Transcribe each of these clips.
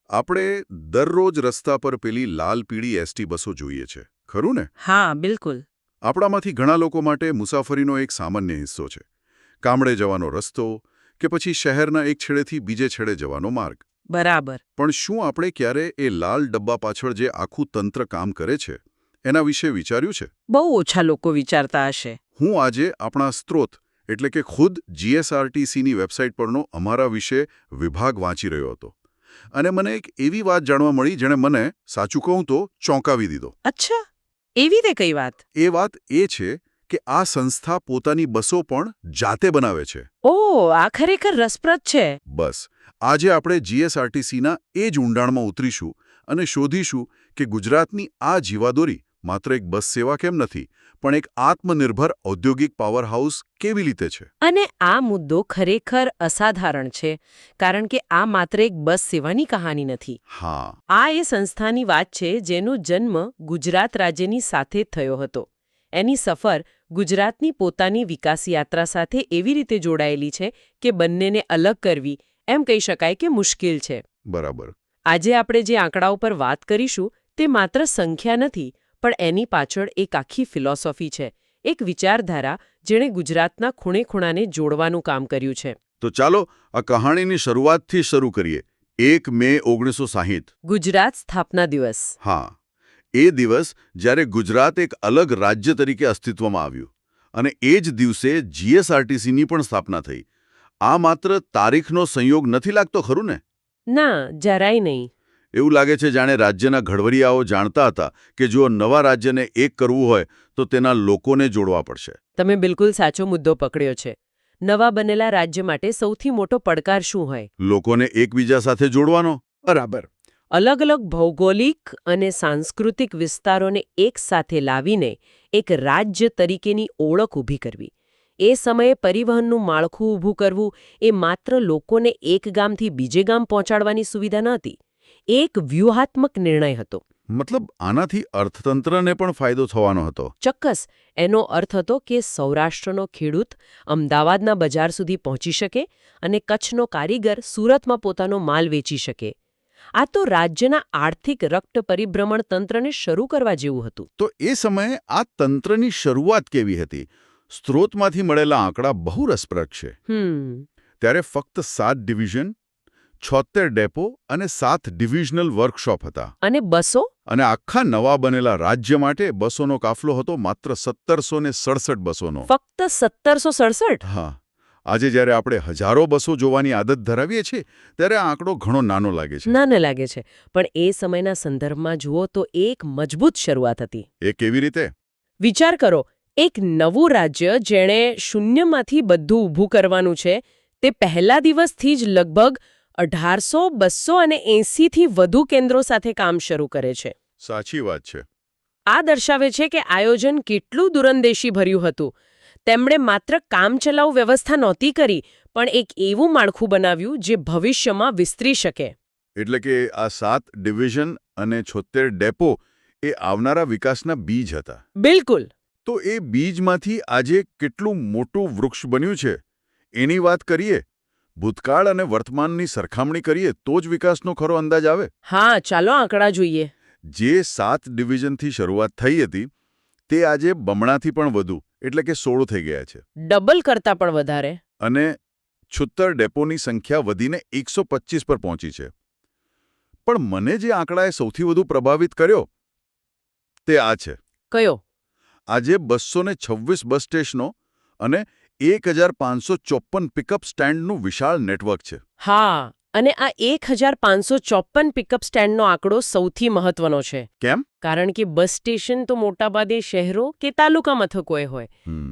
આપણે દરરોજ રસ્તા પર પેલી લાલ પીળી એસટી બસો જોઈએ છે, ખરું ને? હા, બિલકુલ. આપણામાંથી ઘણા લોકો માટે મુસાફરીનો એક સામાન્ય હિસ્સો છે. ગામડે જવાનો રસ્તો કે પછી શહેરના એક છેડેથી બીજે છેડે જવાનો માર્ગ. બરાબર. પણ શું આપણે ક્યારે એ લાલ ડબ્બા પાછળ જે આખું તંત્ર કામ કરે છે એના વિશે વિચાર્યું છે? બહુ ઓછા લોકો વિચારતા હશે. હું આજે આપણા સ્ત્રોત એટલે કે ખુદ જીએસઆરટીસીની વેબસાઇટ પરનો અમારા વિશે વિભાગ વાંચી રહ્યો હતો અને મને એક એવી વાત જાણવા મળી જેણે મને, સાચું કહું તો, ચોંકાવી દીધો. અચ્છા, એવી તે કઈ વાત? એ વાત એ છે કે આ સંસ્થા પોતાની બસો પણ જાતે બનાવે છે. ઓહ, આ ખરેખર રસપ્રદ છે. બસ આજે આપણે જીએસઆરટીસીના એ જ ઊંડાણમાં ઉતરીશું અને શોધીશું કે ગુજરાતની આ જીવાદોરી માત્ર એક બસ સેવા કેમ નથી, પણ એક આત્મનિર્ભર ઔદ્યોગિક પાવરહાઉસ કેવી રીતે છે. અને આ મુદ્દો ખરેખર અસાધારણ છે, કારણ કે આ માત્ર એક બસ સેવાની કહાની નથી. હા, આ એ સંસ્થાની વાત છે જેનો જન્મ ગુજરાત રાજ્યની સાથે થયો હતો. એની સફર ગુજરાતની પોતાની વિકાસ યાત્રા સાથે એવી રીતે જોડાયેલી છે કે બંનેને અલગ કરવી એમ કહી શકાય કે મુશ્કેલ છે. બરાબર. આજે આપણે જે આંકડાઓ પર વાત કરીશું તે માત્ર સંખ્યા નથી, પણ એની પાછળ એક આખી ફિલોસોફી છે, એક વિચારધારા જેણે ગુજરાતના ખૂણે-ખૂણાને જોડવાનું કામ કર્યું છે. તો ચાલો આ કહાણીની શરૂઆતથી શરૂ કરીએ. 1 મે 1960. ગુજરાત સ્થાપના દિવસ. હા, એ દિવસ જ્યારે ગુજરાત એક અલગ રાજ્ય તરીકે અસ્તિત્વમાં આવ્યું અને એ જ દિવસે જીએસઆરટીસીની પણ સ્થાપના થઈ. આ માત્ર તારીખનો સંયોગ નથી લાગતો, ખરું ને? ના, જરાય નહીં. એવું લાગે છે જાણે રાજ્યના ઘડવરિયાઓ જાણતા હતા કે જો નવા રાજ્યને એક કરવું હોય તો તેના લોકોને જોડવા પડશે. તમે બિલકુલ સાચો મુદ્દો પકડ્યો છે. નવા બનેલા રાજ્ય માટે સૌથી મોટો પડકાર શું હોય? લોકોને એકબીજા સાથે જોડવાનો. બરાબર. અલગ અલગ ભૌગોલિક અને સાંસ્કૃતિક વિસ્તારોને એક સાથે લાવીને એક રાજ્ય તરીકેની ઓળખ ઊભી કરવી. એ સમયે પરિવહનનું માળખું ઊભું કરવું એ માત્ર લોકોને એક ગામથી બીજે ગામ પહોંચાડવાની સુવિધા નહોતી. એક વ્યૂહાત્મક નિર્ણય હતો. મતલબ આનાથી અર્થતંત્રને પણ ફાયદો થવાનો હતો. ચોક્કસ. એનો અર્થ હતો કે સૌરાષ્ટ્રનો ખેડૂત અમદાવાદના બજાર સુધી પહોંચી શકે અને કચ્છનો કારીગર સુરતમાં પોતાનો માલ વેચી શકે. આ તો રાજ્યના આર્થિક રક્ત પરિભ્રમણ તંત્રને શરૂ કરવા જેવું હતું. તો એ સમયે આ તંત્રની શરૂઆત કેવી હતી? સ્ત્રોતમાંથી મળેલા આંકડા બહુ રસપ્રદ છે. ત્યારે ફક્ત 7 ડિવિઝન, 76 ડેપો અને 7 ડિવિઝનલ વર્કશોપ હતા. અને બસો? અને આખા નવા બનેલા રાજ્ય માટે બસોનો કાફલો હતો માત્ર 1767 બસોનો. ફક્ત 1767? હા. આજે જ્યારે આપણે હજારો બસો જોવાની આદત ધરાવીએ છીએ ત્યારે આ આંકડો ઘણો નાનો લાગે છે. નાનો લાગે છે, પણ એ સમયના સંદર્ભમાં જુઓ તો એક મજબૂત શરૂઆત હતી. એ કેવી રીતે? વિચાર વિચાર કરો, એક નવું રાજ્ય જેણે શૂન્યમાંથી બધું ઊભું કરવાનું છે, તે પહેલા દિવસથી જ લગભગ 1800, 200 અને 80થી વધુ કેન્દ્રો સાથે કામ શરૂ કરે છે. સાચી વાત છે. આ દર્શાવે છે કે આયોજન કેટલું દૂરંદેશી ભર્યું હતું. તેમણે માત્ર કામચલાઉ વ્યવસ્થા નહોતી કરી, પણ એક એવું માળખું બનાવ્યું જે ભવિષ્યમાં વિસ્તરી શકે. એટલે કે આ 7 ડિવિઝન અને 76 ડેપો એ આવનારા વિકાસના બીજ હતા. બિલકુલ. તો એ બીજમાંથી આજે કેટલું મોટું વૃક્ષ બન્યું છે એની વાત કરીએ. ભૂતકાળ અને વર્તમાનની સરખામણી કરીએ તો જ વિકાસનો ખરો અંદાજ આવે. હા, ચાલો આંકડા જોઈએ. જે 7 ડિવિઝનથી શરૂઆત થઈ હતી તે આજે બમણાથી પણ વધુ એટલે કે 16 થઈ ગયા છે. ડબલ કરતાં પણ વધારે. અને 76 ડેપોની સંખ્યા વધીને 125 પર પહોંચી છે. પણ મને જે આંકડાએ સૌથી વધુ પ્રભાવિત કર્યો તે આ છે. કયો? આજે 226 બસ સ્ટેશનો અને 1554 પિકઅપ સ્ટેન્ડનું વિશાળ નેટવર્ક છે. હા, અને આ 1554 પિકઅપ સ્ટેન્ડનો આંકડો સૌથી મહત્વનો છે. કેમ? કારણ કે બસ સ્ટેશન તો મોટાભાગે શહેરો કે તાલુકા મથકોએ હોય,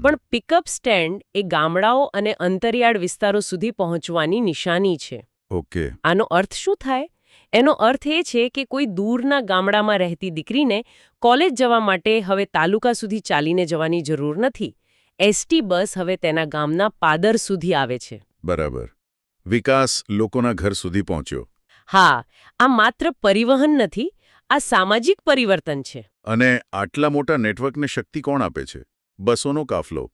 પણ પિકઅપ સ્ટેન્ડ એ ગામડાઓ અને અંતરિયાળ વિસ્તારો સુધી પહોંચવાની નિશાની છે. ઓકે. આનો અર્થ શું થાય? એનો અર્થ એ છે કે કોઈ દૂરના ગામડામાં રહેતી દીકરીને કોલેજ જવા માટે હવે તાલુકા સુધી ચાલીને જવાની જરૂર નથી. એસટી બસ હવે તેના ગામના પાદર સુધી આવે છે. બરાબર. વિકાસ લોકોના ઘર સુધી પહોંચ્યો. હા, આ માત્ર પરિવહન નથી, આ સામાજિક પરિવર્તન છે. અને આટલા મોટા નેટવર્કને શક્તિ કોણ આપે છે? બસોનો કાફલો.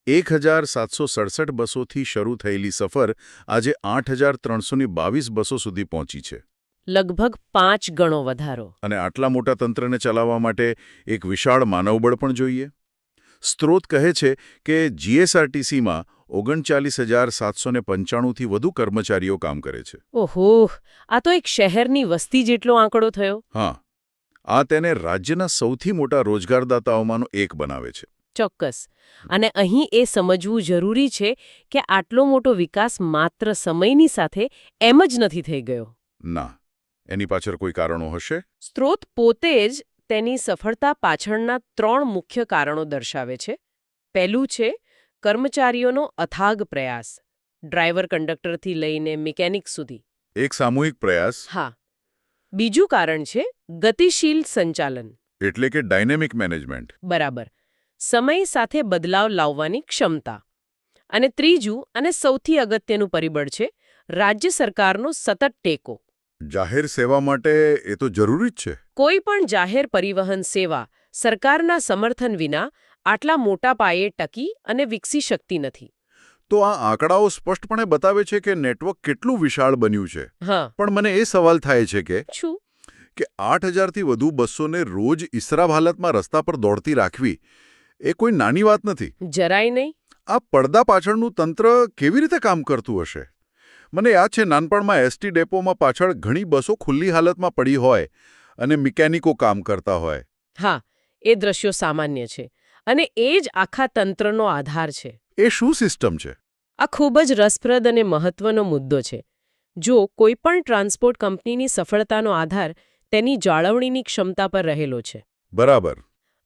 1767 બસોથી શરૂ થયેલી સફર આજે 8322 બસો સુધી પહોંચી છે. લગભગ 5 ગણો વધારો. અને આટલા મોટા તંત્રને ચલાવવા માટે એક વિશાળ માનવબળ પણ જોઈએ. સ્ત્રોત કહે છે કે જીએસઆરટીસીમાં 39,795થી વધુ કર્મચારીઓ કામ કરે છે. ઓહો, આ તો એક શહેરની વસ્તી જેટલો આંકડો થયો. હા, આ તેને રાજ્યના સૌથી મોટા રોજગારદાતાઓમાંનો એક બનાવે છે. ચોક્કસ. અને અહીં એ સમજવું જરૂરી છે કે આટલો મોટો વિકાસ માત્ર સમયની સાથે એમ જ નથી થઈ ગયો. ના, એની પાછળ કોઈ કારણો હશે. સ્ત્રોત પોતે જ તેની સફળતા પાછળના 3 મુખ્ય કારણો દર્શાવે છે. પહેલું છે કર્મચારીઓનો અથાગ પ્રયાસ, ડ્રાઈવર કંડક્ટરથી લઈને મિકેનિક સુધી. એક સામૂહિક પ્રયાસ. હા. બીજું કારણ છે ગતિશીલ સંચાલન. એટલે કે ડાયનેમિક મેનેજમેન્ટ. બરાબર. સમય સાથે બદલાવ લાવવાની ક્ષમતા. અને ત્રીજું અને સૌથી અગત્યનું પરિબળ છે રાજ્ય સરકારનો સતત ટેકો. જાહેર સેવા માટે એ તો જરૂરી જ છે. કોઈ પણ જાહેર પરિવહન સેવા સરકારના સમર્થન વિના આટલા મોટા પાયે ટકી અને વિકસી શકતી નથી. તો આ આંકડાઓ સ્પષ્ટપણે બતાવે છે કે નેટવર્ક કેટલું વિશાળ બન્યું છે. હા. પણ મને એ સવાલ થાય છે કે શું 8,000થી વધુ બસોને રોજ ઇસરાબ હાલતમાં રસ્તા પર દોડતી રાખવી એ કોઈ નાની વાત નથી. જરાય નહીં. આ પડદા પાછળનું તંત્ર કેવી રીતે કામ કરતું હશે? મને યાદ છે નાનપણમાં એસટી ડેપોમાં પાછળ ઘણી બસો ખુલ્લી હાલતમાં પડી હોય અને મિકેનિકો કામ કરતા હોય. હા, એ દ્રશ્યો સામાન્ય છે અને એ જ આખા તંત્રનો આધાર છે. એ શું સિસ્ટમ છે? આ ખૂબ જ રસપ્રદ અને મહત્વનો મુદ્દો છે. જો કોઈ પણ ટ્રાન્સપોર્ટ કંપનીની સફળતાનો આધાર તેની જાળવણીની ક્ષમતા પર રહેલો છે. બરાબર.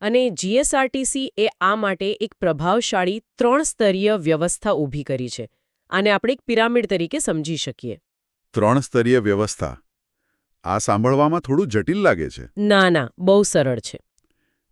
અને જીએસઆરટીસી એ આ માટે એક પ્રભાવશાળી 3 સ્તરીય વ્યવસ્થા ઊભી કરી છે. આને આપણે એક પિરામિડ તરીકે સમજી શકીએ. 3 સ્તરીય વ્યવસ્થા. આ સાંભળવામાં થોડું જટિલ લાગે છે. ના, બહુ સરળ છે.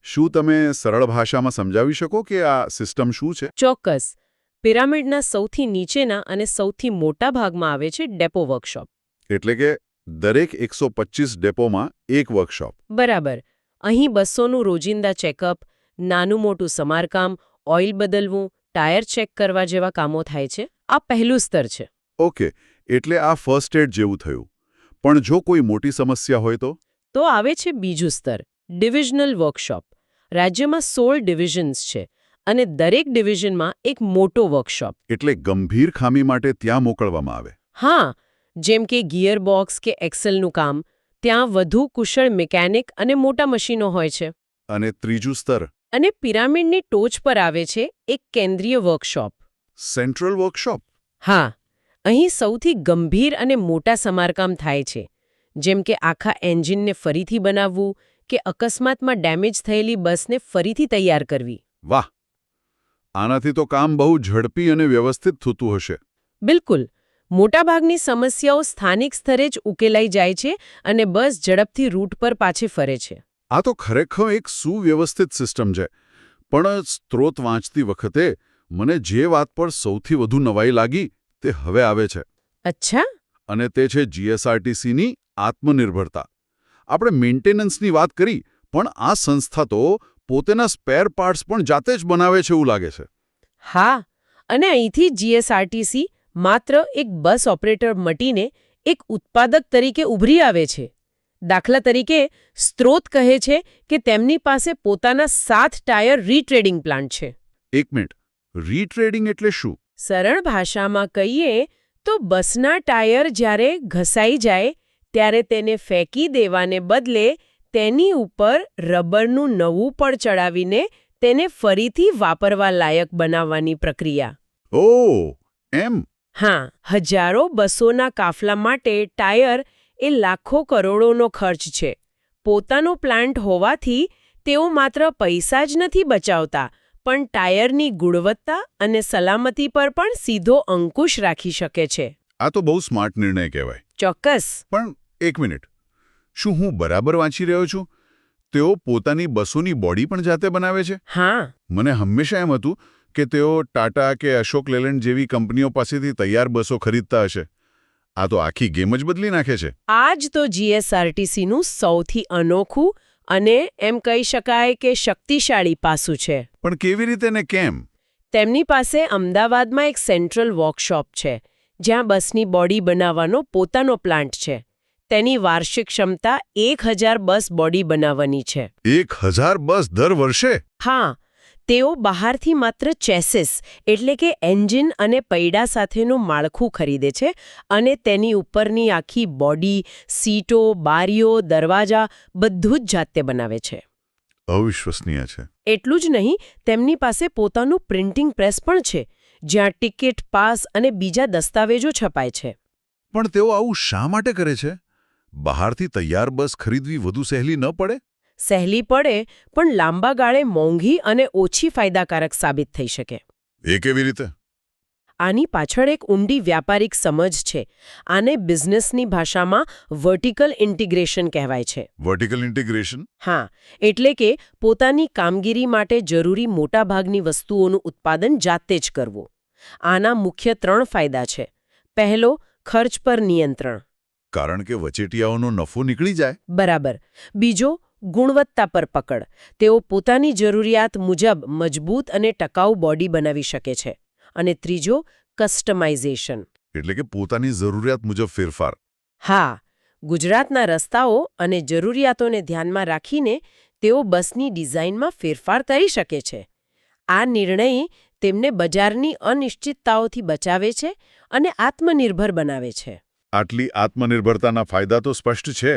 શું તમે સરળ ભાષામાં સમજાવી શકો કે આ સિસ્ટમ શું છે? ચોક્કસ. પિરામિડના સૌથી નીચેના અને સૌથી મોટા ભાગમાં આવે છે ડેપો વર્કશોપ. એટલે કે દરેક 125 ડેપોમાં એક વર્કશોપ. બરાબર. અહીં બસોનું રોજિંદા ચેકઅપ, નાનું મોટું સમારકામ, ઓઇલ બદલવું, ટાયર ચેક કરવા જેવા કામો થાય છે. આ પહેલું સ્તર છે. ઓકે, એટલે આ ફર્સ્ટ એડ જેવું થયું. પણ જો કોઈ મોટી સમસ્યા હોય તો? તો આવે છે બીજું સ્તર, ડિવિઝનલ વર્કશોપ. રાજ્યમાં 16 ડિવિઝન્સ છે અને દરેક ડિવિઝનમાં એક મોટો વર્કશોપ. એટલે ગંભીર ખામી માટે ત્યાં મોકલવામાં આવે. હા, જેમ કે ગિયરબોક્સ કે એક્સલનું કામ, ત્યાં વધુ કુશળ મિકેનિક અને મોટા મશીનો હોય છે. અને ત્રીજું સ્તર? અને પિરામિડની ટોચ પર આવે છે એક કેન્દ્રીય વર્કશોપ. Central workshop? હા, અહીં સૌથી ગંભીર અને મોટા સમારકામ થાય છે, જેમ કે આખા એન્જિનને ફરીથી બનાવવું કે અકસ્માતમાં ડેમેજ થયેલી બસને ફરીથી તૈયાર કરવી. વાહ! આનાથી તો કામ બહુ ઝડપી અને વ્યવસ્થિત થતું હશે. બિલકુલ. મોટાભાગની સમસ્યાઓ સ્થાનિક સ્તરે જ ઉકેલાઈ જાય છે અને બસ ઝડપથી રૂટ પર પાછી ફરે છે. આ તો ખરેખર એક સુવ્યવસ્થિત સિસ્ટમ છે. પણ સ્ત્રોત વાંચતી વખતે મને જે વાત પર સૌથી વધુ નવાઈ લાગી તે હવે આવે છે. અચ્છા? અને તે છે જીએસઆરટીસીની આત્મનિર્ભરતા. આપણે મેન્ટેનન્સની વાત કરી, પણ આ સંસ્થા તો પોતાના સ્પેર પાર્ટ્સ પણ જાતે જ બનાવે છે એવું લાગે છે. હા, અને અહીંથી જીએસઆરટીસી માત્ર એક બસ ઓપરેટર મટીને એક ઉત્પાદક તરીકે ઉભરી આવે છે. દાખલા તરીકે, સ્ત્રોત કહે છે કે તેમની પાસે પોતાના 7 ટાયર રીટ્રેડિંગ પ્લાન્ટ છે. એક મિનિટ, રીટ્રેડિંગ એટલે શું? સરળ ભાષામાં કહીએ તો બસના ટાયર જ્યારે ઘસાઈ જાય ત્યારે તેને ફેંકી દેવાને બદલે તેની ઉપર રબરનું નવું પડ ચડાવીને તેને ફરીથી વાપરવા લાયક બનાવવાની પ્રક્રિયા. ઓહ, એમ? હા, હજારો બસોના કાફલા માટે ટાયર એ લાખો કરોડોનો ખર્ચ છે. પોતાનો પ્લાન્ટ હોવાથી તેઓ માત્ર પૈસા જ નથી બચાવતા, પણ ટાયરની ગુણવત્તા અને સલામતી પર પણ સીધો અંકુશ રાખી શકે છે. આ તો બહુ સ્માર્ટ નિર્ણય કહેવાય. ચોક્કસ. પણ એક મિનિટ, શું હું બરાબર વાંચી રહ્યો છું? તેઓ પોતાની બસોની બોડી પણ જાતે બનાવે છે? હા. મને હંમેશા એમ હતું કે તેઓ ટાટા કે અશોક લેલેન્ડ જેવી કંપનીઓ પાસેથી તૈયાર બસો ખરીદતા હશે. આ તો આખી ગેમ જ બદલી નાખે છે. આ જ તો જીએસઆરટીસીનું સૌથી અનોખું અને એમ કહી શકાય કે શક્તિશાળી પાસું છે. પણ કેવી રીતે ને કેમ? તેમની પાસે અમદાવાદમાં એક સેન્ટ્રલ વર્કશોપ છે, જ્યાં બસની બોડી બનાવવાનો પોતાનો પ્લાન્ટ છે. તેની વાર્ષિક ક્ષમતા 1000 બસ બોડી બનાવવાની છે. 1000 બસ દર વર્ષે? હા, તેઓ બહારથી માત્ર ચેસિસ એટલે કે એન્જિન અને પૈડા સાથેનું માળખું ખરીદે છે અને તેની ઉપરની આખી બોડી, સીટો, બારીઓ, દરવાજા બધું જ જાતે બનાવે છે. અવિશ્વસનીય છે. એટલું જ નહીં, તેમની પાસે પોતાનું પ્રિન્ટિંગ પ્રેસ પણ છે, જ્યાં ટિકિટ, પાસ અને બીજા દસ્તાવેજો છપાય છે. પણ તેઓ આવું શા માટે કરે છે? બહારથી તૈયાર બસ ખરીદવી વધુ સહેલી ન પડે? સહેલી પડે, પણ લાંબા ગાળે મોંઘી અને ઓછી ફાયદાકારક સાબિત થઈ શકે. એ કેવી રીતે? આની પાછળ એક ઊંડી વ્યાપારિક સમજ છે. આને બિઝનેસની ભાષામાં વર્ટિકલ ઇન્ટિગ્રેશન કહેવાય છે. Vertical integration? હા, એટલે કે પોતાની કામગીરી માટે જરૂરી મોટાભાગની વસ્તુઓનું ઉત્પાદન જાતે જ કરવું. આના મુખ્ય 3 ફાયદા છે. પહેલો, ખર્ચ પર નિયંત્રણ. કારણ કે વચેટિયાઓનો નફો નીકળી જાય. બરાબર. બીજો, ગુણવત્તા પર પકડ. તેઓ પોતાની જરૂરિયાત મુજબ મજબૂત અને ટકાઉ બોડી બનાવી શકે છે. અને ત્રીજો, કસ્ટમાઇઝેશન. એટલે કે પોતાની જરૂરિયાત મુજબ ફેરફાર. હા, ગુજરાતના રસ્તાઓ અને જરૂરિયાતોને ધ્યાનમાં રાખીને તેઓ બસની ડિઝાઇનમાં ફેરફાર કરી શકે છે. આ નિર્ણય તેમને બજારની અનિશ્ચિતતાઓથી બચાવે છે અને આત્મનિર્ભર બનાવે છે. આટલી આત્મનિર્ભરતાના ફાયદા તો સ્પષ્ટ છે,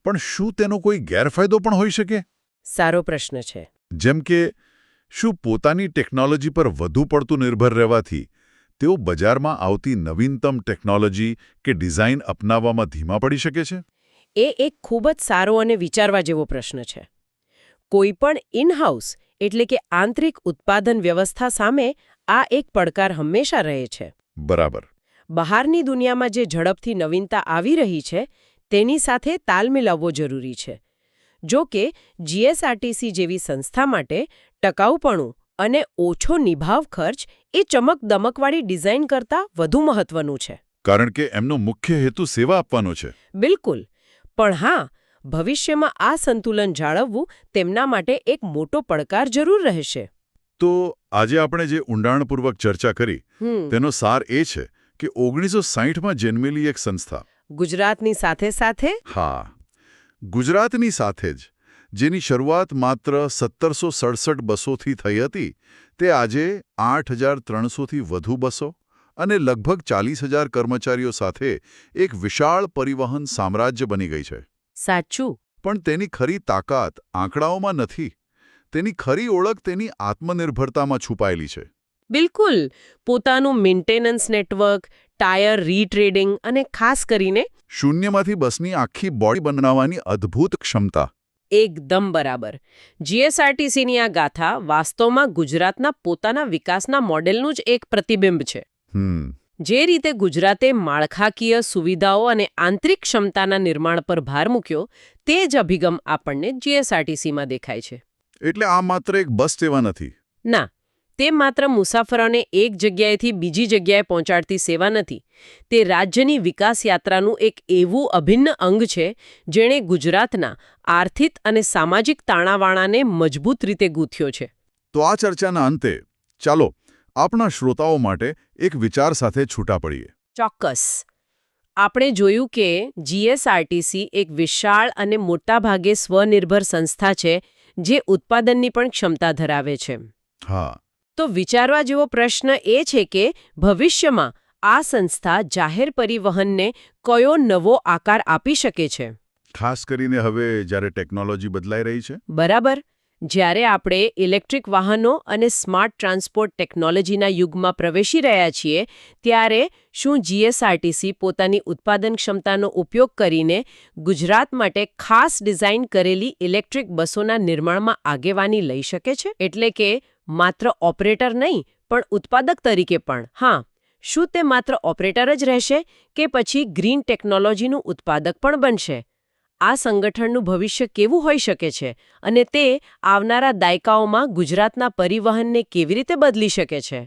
પણ શું તેનો કોઈ ગેરફાયદો પણ હોઈ શકે? સારો પ્રશ્ન છે. જેમ કે શું પોતાની ટેકનોલોજી પર વધુ પડતું નિર્ભર રહેવાથી તેઓ બજારમાં આવતી નવીનતમ ટેકનોલોજી કે ડિઝાઇન અપનાવવામાં ધીમા પડી શકે છે? એ એક ખૂબ જ સારો અને વિચારવા જેવો પ્રશ્ન છે. કોઈપણ ઇન-હાઉસ એટલે કે આંતરિક ઉત્પાદન વ્યવસ્થા સામે આ એક પડકાર હંમેશા રહે છે. બરાબર. બહારની દુનિયામાં જે ઝડપથી નવીનતા આવી રહી છે, તેની સાથે તાલ મિલાવવો જરૂરી છે. જો કે જીએસઆરટીસી જેવી સંસ્થા માટે ટકાઉપણું અને ઓછો નિભાવ ખર્ચ એ ચમકદમકવાળી ડિઝાઇન કરતાં વધુ મહત્વનું છે. કારણ કે એમનો મુખ્ય હેતુ સેવા આપવાનો છે. બિલકુલ. પણ હા, ભવિષ્યમાં આ સંતુલન જાળવવું તેમના માટે એક મોટો પડકાર જરૂર રહેશે. તો આજે આપણે જે ઊંડાણપૂર્વક ચર્ચા કરી તેનો સાર એ છે કે 1960માં જન્મેલી એક સંસ્થા ગુજરાતની સાથે સાથે ગુજરાતની સાથે જ જેની શરૂઆત માત્ર 1767 બસોથી થઈ હતી, તે આજે 8300થી વધુ બસો અને લગભગ 40,000 કર્મચારીઓ સાથે એક વિશાળ પરિવહન સામ્રાજ્ય બની ગઈ છે. સાચું. પણ તેની ખરી તાકાત આંકડાઓમાં નથી. તેની ખરી ઓળખ તેની આત્મનિર્ભરતામાં છુપાયેલી છે. બિલકુલ. પોતાનું મેન્ટેનન્સ નેટવર્ક, ટાયર રીટ્રેડિંગ અને ખાસ કરીને શૂન્યમાંથી બસની આખી બોડી બનાવવાની અદ્ભુત ક્ષમતા. એકદમ બરાબર. જીએસઆરટીસીની આ ગાથા વાસ્તવમાં ગુજરાતના પોતાના વિકાસના મોડેલનું જ એક પ્રતિબિંબ છે. જે રીતે ગુજરાતે માળખાકીય સુવિધાઓ અને આંતરિક ક્ષમતાના નિર્માણ પર ભાર મૂક્યો, તે જ અભિગમ આપણને જીએસઆરટીસીમાં દેખાય છે. એટલે આ માત્ર એક બસ સેવા નથી. ના, તે માત્ર મુસાફરોને એક જગ્યાએથી બીજી જગ્યાએ પહોંચાડતી સેવા નથી. તે રાજ્યની વિકાસ યાત્રાનું એક એવું અભિન્ન અંગ છે, જેણે ગુજરાતના આર્થિક અને સામાજિક તાણાવાણાને મજબૂત રીતે ગૂંથ્યો છે. તો આ ચર્ચાના અંતે ચાલો આપણા શ્રોતાઓ માટે એક વિચાર સાથે છૂટા પડીએ. ચોક્કસ. આપણે જોયું કે જીએસઆરટીસી એક વિશાળ અને મોટાભાગે સ્વનિર્ભર સંસ્થા છે, જે ઉત્પાદનની પણ ક્ષમતા ધરાવે છે. તો વિચારવા જેવો પ્રશ્ન એ છે કે ભવિષ્યમાં આ સંસ્થા જાહેર પરિવહનને કયો નવો આકાર આપી શકે છે? ખાસ કરીને હવે જ્યારે ટેકનોલોજી બદલાઈ રહી છે. બરાબર. જ્યારે આપણે ઇલેક્ટ્રિક વાહનો અને સ્માર્ટ ટ્રાન્સપોર્ટ ટેકનોલોજીના યુગમાં પ્રવેશી રહ્યા છીએ, ત્યારે શું જીએસઆરટીસી પોતાની ઉત્પાદન ક્ષમતાનો ઉપયોગ કરીને ગુજરાત માટે ખાસ ડિઝાઇન કરેલી ઇલેક્ટ્રિક બસોના નિર્માણમાં આગેવાની લઈ શકે છે? એટલે કે માત્ર ઓપરેટર નહીં, પણ ઉત્પાદક તરીકે પણ. હા, શું તે માત્ર ઓપરેટર જ રહેશે કે પછી ગ્રીન ટેકનોલોજીનું ઉત્પાદક પણ બનશે? આ સંગઠનનું ભવિષ્ય કેવું હોઈ શકે છે અને તે આવનારા દાયકાઓમાં ગુજરાતના પરિવહનને કેવી રીતે બદલી શકે છે?